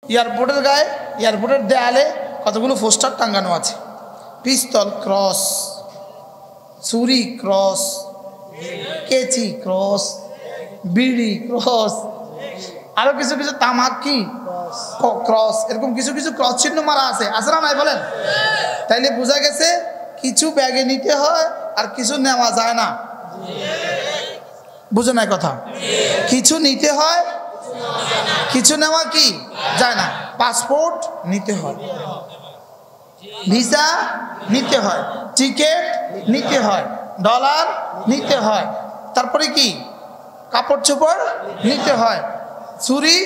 এয়ারপোর্টের গায়ে, এয়ারপোর্টের দেয়ালে কতগুলো পোস্টার টাঙ্গানো আছে, পিস্তল ক্রস, ছুরি ক্রস, কেচি ক্রস, বিড়ি ক্রস, আরো কিছু কিছু তামাক কি ক্রস, এরকম কিছু কিছু ক্রস চিহ্ন মারা আছে, আছে না নাই বলেন? তাইলে বোঝা গেছে কিছু ব্যাগে নিতে হয় আর কিছু নেওয়া যায় না। বুঝো নাই কথা? কিছু নিতে হয়, কিছু নেওয়া কি যায় না। পাসপোর্ট নিতে হয়, ভিসা নিতে হয়, টিকিট নিতে হয়, ডলার নিতে হয়, তারপরে কি কাপড় চোপড় নিতে হয়, ছুরি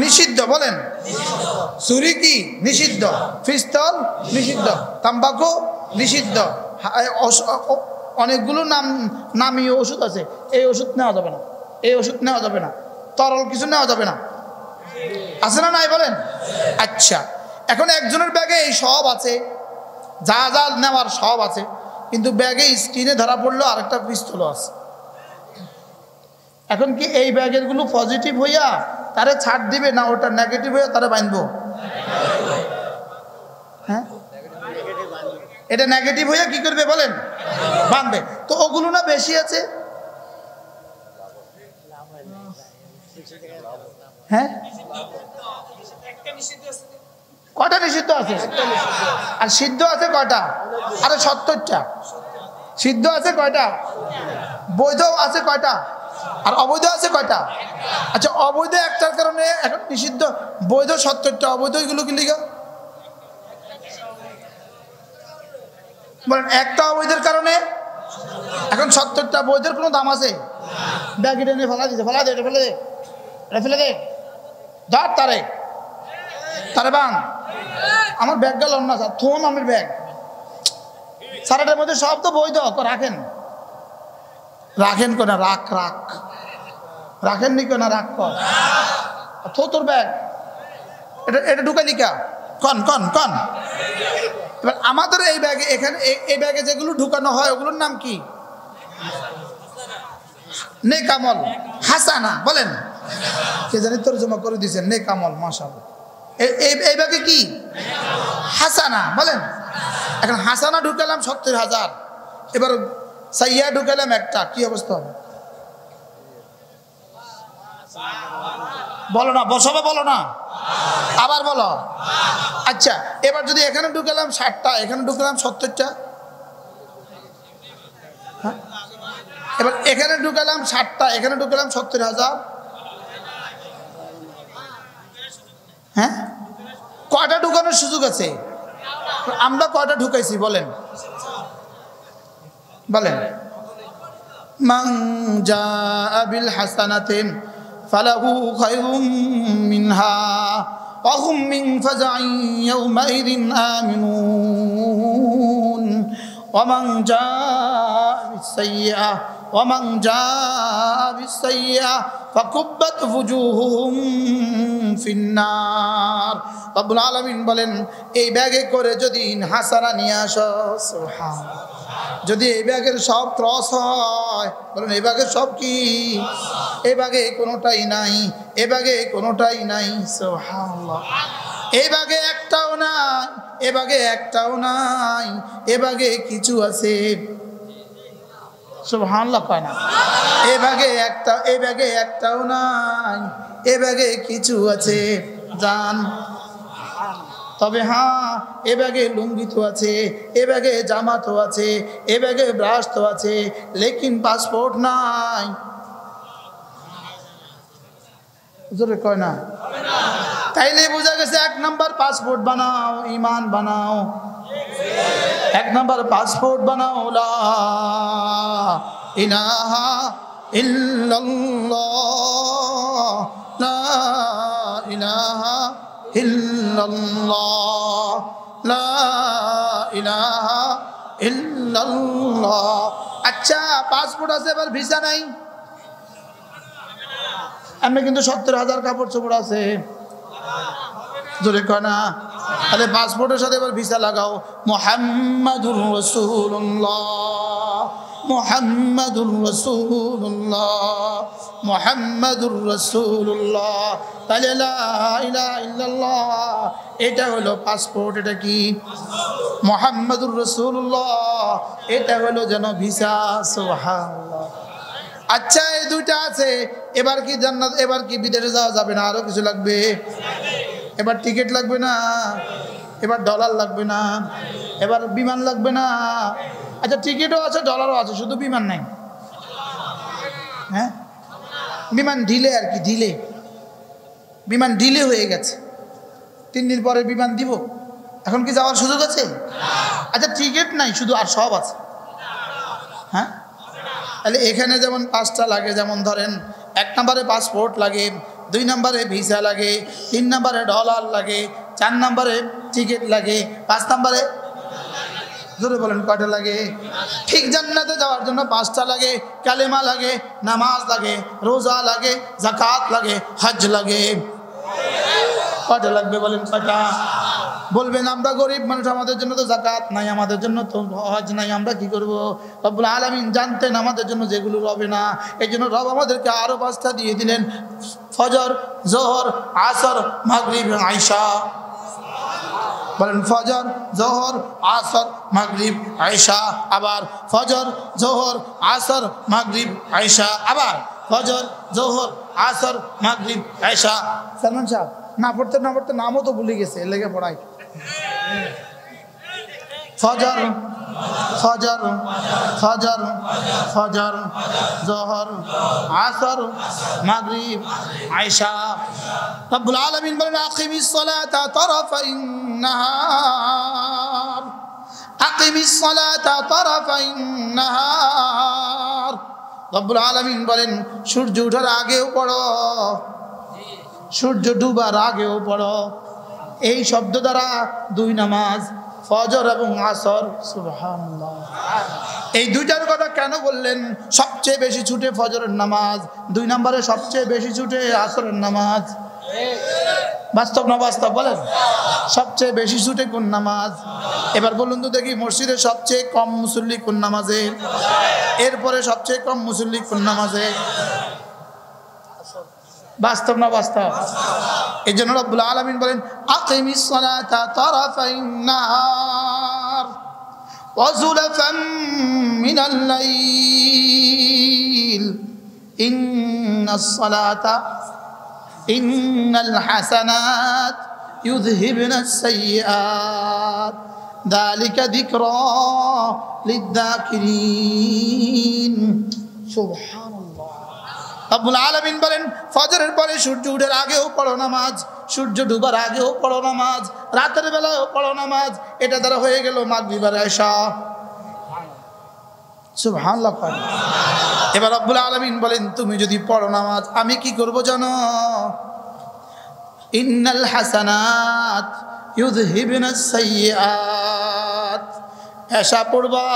নিষিদ্ধ, বলেন ছুরি কি নিষিদ্ধ, পিস্তল নিষিদ্ধ, তাম্বাকু নিষিদ্ধ, অনেকগুলো নামী ওষুধ আছে, এই ওষুধ নেওয়া যাবে না, এই ওষুধ নেওয়া যাবে না, তরল কিছু নেওয়া যাবে না, আছে না নাই বলেন? আচ্ছা, এখন একজনের ব্যাগে এই সব আছে, যা যা নেওয়ার সব আছে, কিন্তু ব্যাগে স্ক্রিনে ধরা পড়লো আরেকটা পিস্তলও আছে। এখন কি এই ব্যাগের গুলো পজিটিভ হইয়া তারে ছাড় দিবে, না ওটা নেগেটিভ হইয়া তারে বাঁধবো? হ্যাঁ, এটা নেগেটিভ হইয়া কি করবে বলেন? বাঁধবে। তো ওগুলো না বেশি আছে, হ্যাঁ কয়টা নিষিদ্ধ আছে আর সিদ্ধ আছে কয়টা? আরে 70টা সিদ্ধ আছে কয়টা? বৈধ আছে কয়টা? আর অবৈধ আছে কয়টা? আচ্ছা, অবৈধ একটার কারণে এখন নিষিদ্ধ, বৈধ 70টা, অবৈধ এগুলো কি লিখা বলেন? একটা অবৈধের কারণে এখন 70টা, বৈধের কোনো দাম আছে? ব্যাগ এটা নিয়ে ফেলা দিতে, ফেলা দে, এটা ফেলে দে, এটা ফেলে দে, ধর তারে, তারে বান, আমার ব্যাগ গেল না স্যার, থোন আমার ব্যাগ স্যার, এটার মধ্যে সব তো বৈধ, রাখেন রাখেন কোনা, রাখ রাখ রাখেন নি কোনা, রাখ কর, থো তোর ব্যাগ, এটা এটা ঢুকালি কা কন কন কন। এবার আমাদের এই ব্যাগে, এখানে এই ব্যাগে যেগুলো ঢুকানো হয় ওগুলোর নাম কি? নেকামল, হাসানা, বলেন কে জানি তরজমা করে দিয়েছেন, নেকামল, মাশাআল্লাহ। এই ব্যাগে কি হাসানা, বলেন। এখন হাসানা ঢুকালাম 70,000, এবার সাইয়া ঢুকালাম একটা, কি অবস্থা হবে? বলো না, বসবে বলো না, আবার বলো। আচ্ছা, এবার যদি এখানে ঢুকালাম 60টা, এখানে ঢুকালাম 70টা, হ্যাঁ, এবার এখানে ঢুকালাম 60টা, এখানে ঢুকালাম 70,000, হ্যাঁ, কয়টা ঢুকানোর সুযোগ আছে? আমরা কয়টা ঢুকাইছি বলেন? বলেন, মান জাআ বিল হাসানাতিন ফালাহু খায়রুম মিনহা ওয়া হুম মিন ফাজাইন ইয়াওমাইযিন আমিনুন ওয়া মান জাআ বিস-সাইয়্যাহ ওয়া মান জাআ বিস-সাইয়্যাহ ফাকুব্বাত ফুজুহুহুম ফিন-নার। রব্বুল আলামিন বলেন, এই ব্যাগে করে যদি হাসানা নিয়ে আসো, সুবহানাল্লাহ, যদি এই ব্যাগের সব ক্রস হয়, বলেন এই ব্যাগের সব কি? এই ব্যাগে কোনোটাই নাই, এ ব্যাগে কোনোটাই নাই, সুবহানাল্লাহ। এই ব্যাগে একটাও নাই, এ ব্যাগে একটাও নাই, এ ব্যাগে কিছু আছে, সুবহানাল্লাহ কয় না? এ ব্যাগে একটা, এ ব্যাগে একটাও নাই, এ ব্যাগে কিছু আছে, জান। তবে হ্যাঁ, এ ব্যাগে লুঙ্গি তো আছে, এ ব্যাগে জামা তো আছে, এ ব্যাগে ব্রাশ তো আছে, লেকিন পাসপোর্ট নাই। জোরে কয় না? তাইলে বোঝা গেছে 1 নাম্বার পাসপোর্ট বানাও, ঈমান বানাও, 1 নাম্বার পাসপোর্ট বানাও, লা ইলাহা ইল্লাল্লাহ, লা ইলাহা ইল্লাল্লাহ, লা ইলাহা ইল্লাল্লাহ। আচ্ছা, পাসপোর্ট আছে, এবার ভিসা নাই, আমি কিন্তু 70,000 কাপড় চোপড় আছে, জোরে কয় না? তাহলে পাসপোর্টের সাথে এবার ভিসা লাগাও, মুহাম্মাদুর রাসূলুল্লাহ, মুহাম্মাদুর রাসূলুল্লাহ, মুহাম্মাদুর রাসূলুল্লাহ। তাহলে লা ইলাহা ইল্লাল্লাহ এটা হলো পাসপোর্ট। এটা কি? মুহাম্মাদুর রাসূলুল্লাহ এটা হলো যেন ভিসা। সুবহানাল্লাহ। আচ্ছা, এই দুইটা আছে, এবার কি জান্নাত, এবার কি বিদেশে যাওয়া যাবে না? আরো কিছু লাগবে? এবার টিকিট লাগবে না? এবার ডলার লাগবে না? এবার বিমান লাগবে না? আচ্ছা, টিকিটও আছে, ডলারও আছে, শুধু বিমান নাই। হ্যাঁ, বিমান ঢিলে আর কি, ঢিলে, বিমান ঢিলে হয়ে গেছে। 3 দিন পরে বিমান দিব, এখন কি যাওয়ার সুযোগ আছে? আচ্ছা, টিকিট নাই শুধু, আর সব আছে। হ্যাঁ, তাহলে এখানে যেমন 5টা লাগে, যেমন ধরেন 1 নম্বরে পাসপোর্ট লাগে, 2 নম্বরে ভিসা লাগে, 3 নম্বরে ডলার লাগে, 4 নম্বরে টিকিট লাগে, 5 নম্বরে, জোরে বলেন কয়টা লাগে? ঠিক জান্নাতে যাওয়ার জন্য 5টা লাগে। কালেমা লাগে, নামাজ লাগে, রোজা লাগে, যাকাত লাগে, হজ লাগে। কয়টা লাগবে বলেন? কয়টা? বলবেন আমরা গরিব মানুষ, আমাদের জন্য তো যাকাত নাই, আমাদের জন্য তো হজ নাই, আমরা কি করব? রব্বুল আলামিন জানতেন আমাদের জন্য যেগুলো হবে না, এই জন্য রব আমাদেরকে আরো 5টা দিয়ে দিলেন। ফজর, জোহর, আসর, মাগরিব, আয়েশা। বলেন ফজর, জোহর, আসর, মাগরিব, আয়েশা। আবার ফজর, জোহর, আসর, মাগরিব, আয়েশা। আবার ফজর, জোহর, আসর, মাগরিব, আয়েশা। সালমান সাহেব না পড়তে না পড়তে নামও তো ভুলে গেছে, লেগে পড়াই। ফজর, ফজর, ফজর, ফজর, জোহর, আসর, মাগরিব, আয়েশা। রব্বুল আলামিন বলেন আকিমিস সালাতা তারাফাইন নাহার, আকিমিস সালাতা তারাফাইন নাহার। রব্বুল আলামিন বলেন সূর্য ওঠার আগেও পড়ো, সূর্য ডুবার আগেও পড়ো। এই শব্দ দ্বারা 2 নামাজ, ফজর এবং আসর। সুবহানাল্লাহ। এই দুইটার কথা কেন বললেন? সবচেয়ে বেশি ছুটে ফজরের নামাজ, 2 নম্বরে সবচেয়ে বেশি ছুটে আসরের নামাজ। বাস্তব না বাস্তব বলেন? সবচেয়ে বেশি ছুটে কোন নামাজ? এবার বলুন তো দেখি, মসজিদে সবচেয়ে কম মুসল্লি কোন নামাজে? এরপরে সবচেয়ে কম মুসল্লি কোন নামাজে? বাস্তব না বাস্তব? এই জন্য রব্বুল আলামিন বলেন আকিমিস সালাতা তারাফাইন নাহার ওয়া যুলাফাম মিনাল লাইল ইন্নাস সালাতা ইন্নাল হাসানাত ইউযহিবনাস সাইয়্যাত যালিকা যিকরা লিয-যাকিরিন। সুবহানাল্লাহ। রব্বুল আলামিন বলেন ফজরের পরে সূর্য ওঠার আগেও পড়ো নামাজ, সূর্য ডুবার আগেও পড়ো নামাজ, রাতের বেলাও পড়ো নামাজ। এটা দ্বারা হয়ে গেল মাগরিব আর ইশা। সুবহানাল্লাহ। এবার রব্বুল আলামিন বলেন তুমি যদি পড়ো নামাজ, আমি কি করব জানো? ইন্নাল হাসানাত ইউযহিবনাস সাইয়্যাত। ইশা পড়বা,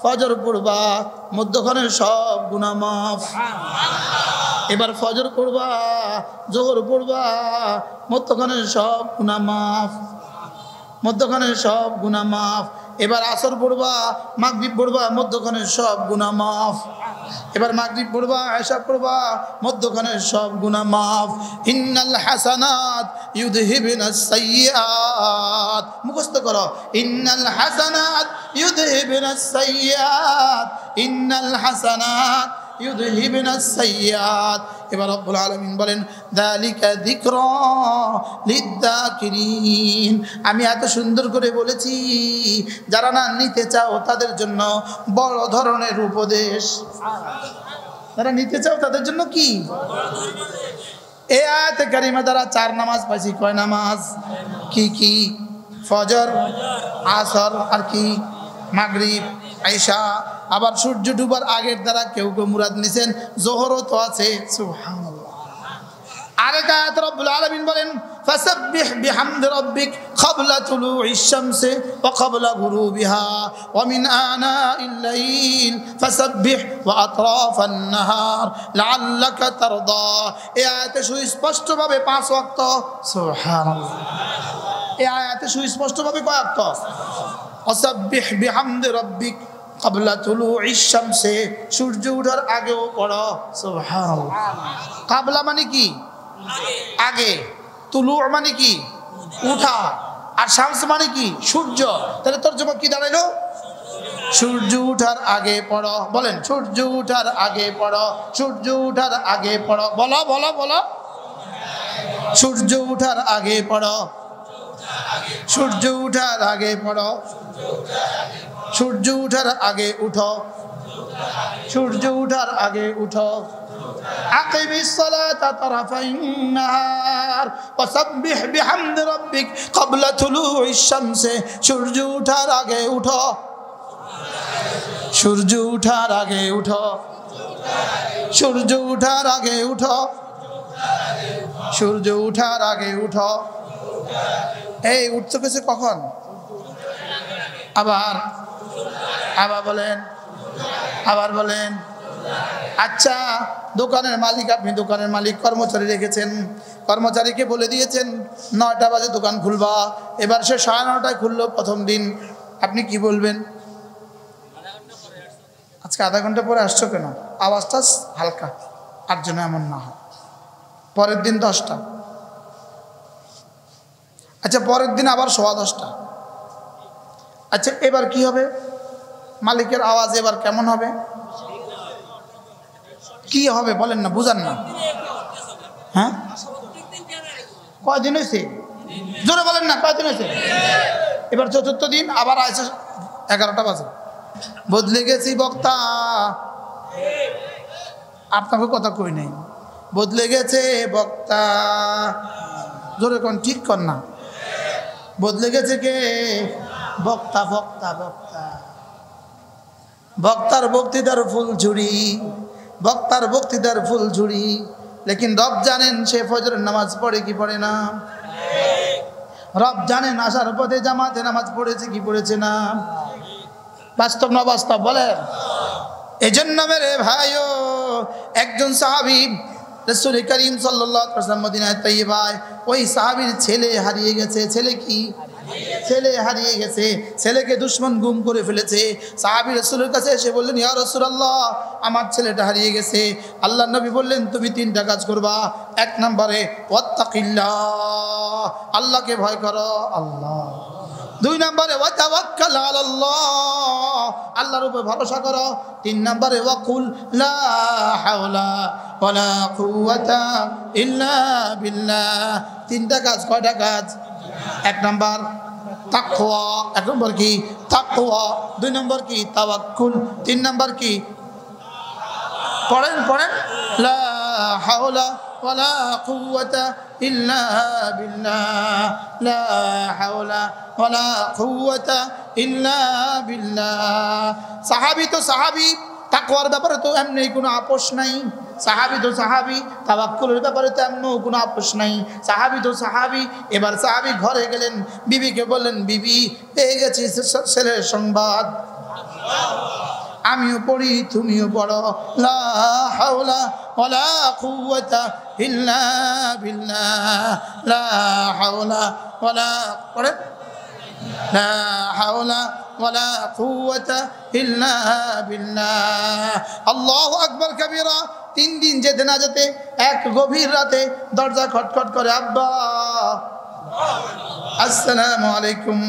ফজর পড়বা, মধ্যখানের সব গুনাহ মাফ। এবার ফজর পড়বা, জোহর পড়বা, মধ্যখানের সব গুনাহ মাফ, মধ্যখানের সব গুনাহ মাফ। এবার আসর পড়বা, মাগরিব পড়বা, মধ্যখানের সব গুনাহ মাফ। এবার মাগরিব পড়বা, ইশা পড়বা, মধ্যখানের সব গুনাহ মাফ। ইন্নাল হাসানাত ইউযহিবনাস সাইয়্যাত। মুখস্থ করো, ইন্নাল হাসানাত ইউযহিবনাস সাইয়্যাত, ইন্নাল হাসানাত ইউযহিবনাস সাইয়্যাত। এবার রব্বুল আলামিন বলেন যালিকা যিকরা লিয-যাকিরিন। আমি এত সুন্দর করে বলেছি, যারা না নিতে চাও তাদের জন্য বড় ধরনের উপদেশ। যারা নিতে চাও তাদের জন্য কি? এই আয়াতে কারিমা দ্বারা 4 নামাজ পাইছি। কয় নামাজ? কি কি? ফজর, আসর, আর কি? মাগরিব, ইশা। আবার সূর্য ডুবার আগের দ্বারা কেউ কেউ মুরাদ নিছেন জোহরও তো আছে। সুবহানাল্লাহ। আরেক আয়াতে রব্বুল আলামিন বলেন ফাসাব্বিহ বিহামদি রাব্বিক ক্বাবলা তুলুইশ শামসি ওয়া ক্বাবলা গুরুবিহা ওয়া মিন আনাইল লাইল ফাসাব্বিহ ওয়া আতরাফান নাহার লাআল্লাকা তারদা। এই আয়াতে সুস্পষ্টভাবে 5 ওয়াক্ত। সুবহানাল্লাহ। এই আয়াতে সুস্পষ্টভাবে কয় ওয়াক্ত? ফাসাব্বিহ বিহামদি রাব্বিক ক্বাবলা তুলুইশ শামসে, সূর্য ওঠার আগেও পড়ো। সুবহানাল্লাহ। ক্বাবলা মানে কি? আগে। তুলু মানে কি? উঠা। আর শামস মানে কি? সূর্য। তাহলে তরজমা কি দাঁড়াইলো? সূর্য উঠার আগে পড়ো। বলেন, সূর্য উঠার আগে পড়ো, সূর্য উঠার আগে পড়ো। বলো বলো বলো। সূর্য উঠার আগে পড়ো, সূর্য উঠার আগে পড়ো, সূর্য উঠার আগে উঠো, সূর্য উঠার আগে উঠো। আকিমিস সালাতা তারাফাইন নাহার ওয়াসাব্বিহ বিহামদি রাব্বিক ক্বাবলা তুলুইশ শামসে। সূর্য উঠার আগে উঠো, সূর্য উঠার আগে উঠো, সূর্য উঠার আগে উঠো, সূর্য উঠার আগে উঠো। এই উঠতে গেছে কখন? আবার আবার বলেন, আবার বলেন। আচ্ছা, দোকানের মালিক, আপনি দোকানের মালিক, কর্মচারী রেখেছেন, কর্মচারীকে বলে দিয়েছেন 9টা বাজে দোকান খুলবা। এবার সে 9:30টায় খুললো প্রথম দিন, আপনি কি বলবেন? আজকে আধা ঘন্টা পরে আসছো কেন? আওয়াজটা হালকা, আর জন্য এমন না হয়। পরের দিন 10টা। আচ্ছা, পরের দিন আবার 10:15। আচ্ছা, এবার কি হবে? মালিকের আওয়াজ এবার কেমন হবে? কি হবে বলেন না, বুঝান না। হ্যাঁ, কয়দিন হয়েছে? জোরে বলেন না, কয়দিন হয়েছে? এবার 4র্থ দিন আবার আছে 11টা বাজে। বদলে গেছি বক্তা। আপনাকে কথা কই নাই, বদলে গেছে বক্তা। জোরে কোন, ঠিক কর না। বদলে গেছে কে? বক্তা বক্তা বক্তা। বক্তার বক্তৃতার ফুল ঝুড়ি, বক্তার বক্তৃতার ফুল ঝুড়ি। লেকিন রব জানেন সে ফজরের নামাজ পড়ে কি পড়ে না। রব জানেন আসার পথে জামাতে নামাজ পড়েছে কি পড়েছে না। বাস্তব না বাস্তব বলেন? এজন্য মেরে ভাইও, একজন সাহাবী রাসূল করিম সাল্লাল্লাহু আলাইহি ওয়াসাল্লাম মদিনায় তাইয়্যিবায়, ওই সাহাবীর ছেলে হারিয়ে গেছে। ছেলে কি? ছেলে হারিয়ে গেছে। ছেলেকে দুশমন গুম করে ফেলেছে। সাহাবী রাসূলের কাছে এসে বললেন, ইয়া রাসূলুল্লাহ, আমার ছেলেটা হারিয়ে গেছে। আল্লাহর নবী বললেন, তুমি 3টা কাজ করবা। 1 নম্বরে ওয়াত্তাকিল্লাহ, আল্লাহকে ভয় করো, আল্লাহ। 2 নম্বরে ওয়াতাওয়াক্কাল আলাল্লাহ, আল্লাহর উপর ভরসা করো। 3 নম্বরে ওয়াকুল লা হাওলা ওয়ালা কুওয়াতা ইল্লা বিল্লাহ। 3টা কাজ। কয়টা কাজ? 1 নম্বর তাকওয়া, 1 নম্বর কি? তাকওয়া। 2 নম্বর কি? তাওয়াক্কুল। 3 নম্বর কি? পড়েন পড়েন, লা হাওলা ওয়ালা কুওয়াতা ইল্লা বিল্লাহ, লা হাওলা ওয়ালা কুওয়াতা ইল্লা বিল্লাহ। সাহাবী তো সাহাবী, তাকওয়ার ব্যাপারে তো এমনি কোনো আপোষ নাই। সাহাবী তো সাহাবী, তাওয়াক্কুলের ব্যাপারে তো এমন কোনো আপোষ নাই। সাহাবী তো সাহাবী। এবার সাহাবী ঘরে গেলেন, বিবিকে বললেন, বিবি, পেয়ে গেছি ছেলের সংবাদ, আমিও পড়ি তুমিও পড়ো। লা হাওলা ওয়ালা কুওয়াতা ইল্লা বিল্লাহ, লা হাওলা ওয়ালা, পড়ে, লা হাওলা ওয়ালা কুওয়াতা ইল্লা বিল্লাহ। আল্লাহু আকবার কাবীরা। 3 দিন যেতে না যেতে এক গভীর রাতে দরজা খটখট করে, আব্বা আসসালামু আলাইকুম।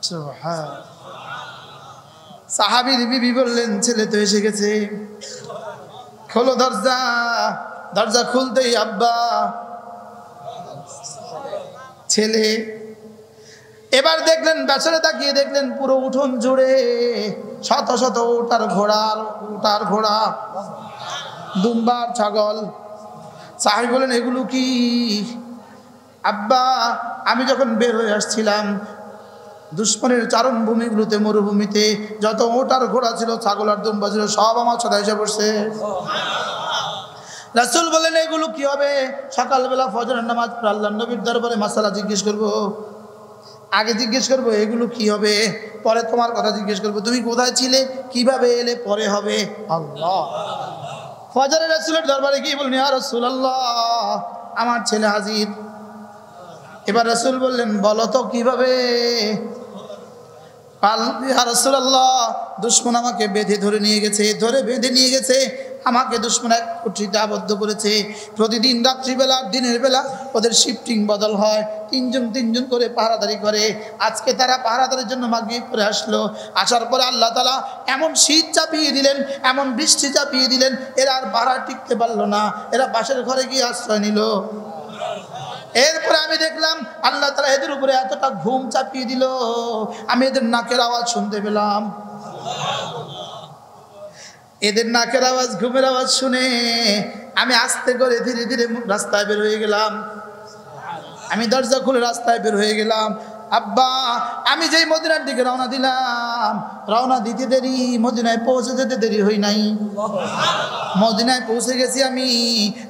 সুবহান। সাহাবীর বিবি বললেন, ছেলে তো এসে গেছে, খোলো দরজা। দরজা খুলতেই আব্বা, ছেলে। এবার দেখলেন, পেছনে তাকিয়ে দেখলেন পুরো উঠোন জুড়ে শত শত উটার ঘোড়া, দুম্বার ছাগল। সাহাবী বলেন, এগুলো কি? আব্বা, আমি যখন বের হয়ে আসছিলাম দুশ্মনের চারণভূমিগুলোতে, মরুভূমিতে যত ওটার ঘোড়া ছিল, ছাগল আর দুম্বা ছিল, সব আমার সাথে এসে পড়ছে। রাসূল বলেন, এগুলো কি হবে? সকালবেলা ফজরের নামাজ পড়ে আল্লাহর নবীর দরবারে মাসালা জিজ্ঞেস করবো। আগে জিজ্ঞেস করবো এগুলো কি হবে, পরে তোমার কথা জিজ্ঞেস করবো, তুমি কোথায় ছিলে, কিভাবে এলে, পরে হবে। আল্লাহ। ফজরে রাসূলের দরবারে গিয়ে বললেন, ইয়া রাসূলুল্লাহ, আমার ছেলে হাজির। এবার রাসূল বললেন, বলো তো কিভাবে? ইয়া রাসূলুল্লাহ, দুশমন আমাকে বেঁধে ধরে নিয়ে গেছে, বেঁধে নিয়ে গেছে, আমাকে দুশমন এক কুঠিতে আবদ্ধ করেছে। প্রতিদিন রাত্রিবেলা আর দিনের বেলা ওদের শিফটিং বদল হয়, তিনজন করে পাহারাদারি করে। আজকে তারা পাহারাদারির জন্য মাগরিব পরে আসলো। আসার পরে আল্লাহ তাআলা এমন শীত চাপিয়ে দিলেন, এমন বৃষ্টি চাপিয়ে দিলেন, এরা আর পাহাড় টিকতে পারলো না, এরা পাশের ঘরে গিয়ে আশ্রয় নিল। এরপরে আমি দেখলাম আল্লাহ তাআলা এদের উপরে এতটা ঘুম চাপিয়ে দিল, আমি এদের নাকের আওয়াজ শুনতে পেলাম। এদের নাকের আওয়াজ, ঘুমের আওয়াজ শুনে আমি আস্তে করে ধীরে ধীরে রাস্তায় বের হয়ে গেলাম। আমি দরজা খুলে রাস্তায় বের হয়ে গেলাম। আব্বা, আমি যেই মদিনার দিকে রওনা দিলাম, রওনা দিতে দেরি, মদিনায় পৌঁছে যেতে দেরি হই নাই। মদিনায় পৌঁছে গেছি আমি,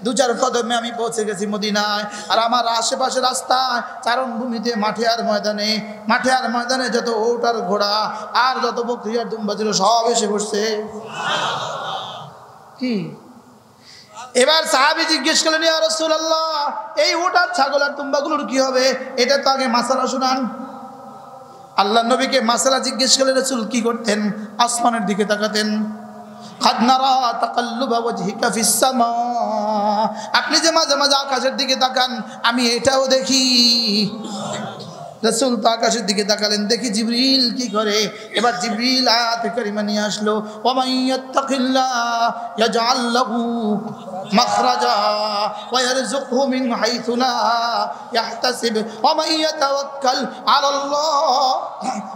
2-4 কদমে আমি পৌঁছে গেছি মদিনায়। আর আমার আশেপাশে রাস্তায়, চারণভূমিতে, মাঠে আর ময়দানে যত ওট আর ঘোড়া আর যত বকরি আর দুম্বা ছিল সব এসে বসছে। কি এবার সাহাবী জিজ্ঞেস করলেন, ইয়া রাসূলুল্লাহ, এই উট আর ছাগল আর দুম্বাগুলোর কি হবে? এটা তো আগে মাসালা শুনান। আল্লাহ নবীকে মাসালা জিজ্ঞেস করলে রাসূল কি করতেন? আসমানের দিকে তাকাতেন। কাদ নারা তাকাল্লুবা ওয়াজহিকা ফিস সামা, আপনি যে মাঝে মাঝে আকাশের দিকে তাকান, আমি এটাও দেখি। রাসূল তো আকাশের দিকে তাকালেন, দেখি জিবরিল কি করে। এবার জিবরিল আয়াতে কারিমা নিয়ে আসলো, ওয়া মাইয়াত্তাকিল্লাহ ইয়াজআল লাহু মাখরাজা ওয়া ইয়ারযুকহু মিন হাইথু লা ইয়াহতাসিব ওয়া মাইয়াতাওয়াক্কাল আলাল্লাহ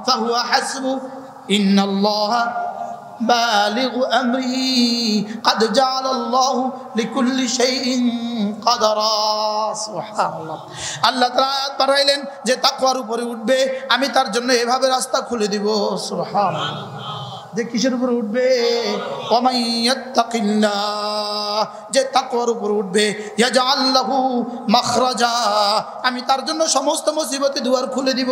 ফাহুয়া হাসবু ইন্নাল্লাহা বালিগু আমরিহি قد جعل الله لكل شيء قدرا। সুবহানাল্লাহ। আল্লাহ তাআলা আয়াত বাড়াইলেন যে তাকওয়ার উপরে উঠবে, আমি তার জন্য এভাবে রাস্তা খুলে দিব। সুবহানাল্লাহ। যে কিসের উপরে উঠবে? ওয়া মাইয়াত্তাকিল্লাহ, যে তাকওয়ার উপরে উঠবে, ইয়াজআল লাহু মাখরাজা, আমি তার জন্য সমস্ত মুসিবতের দুয়ার খুলে দিব।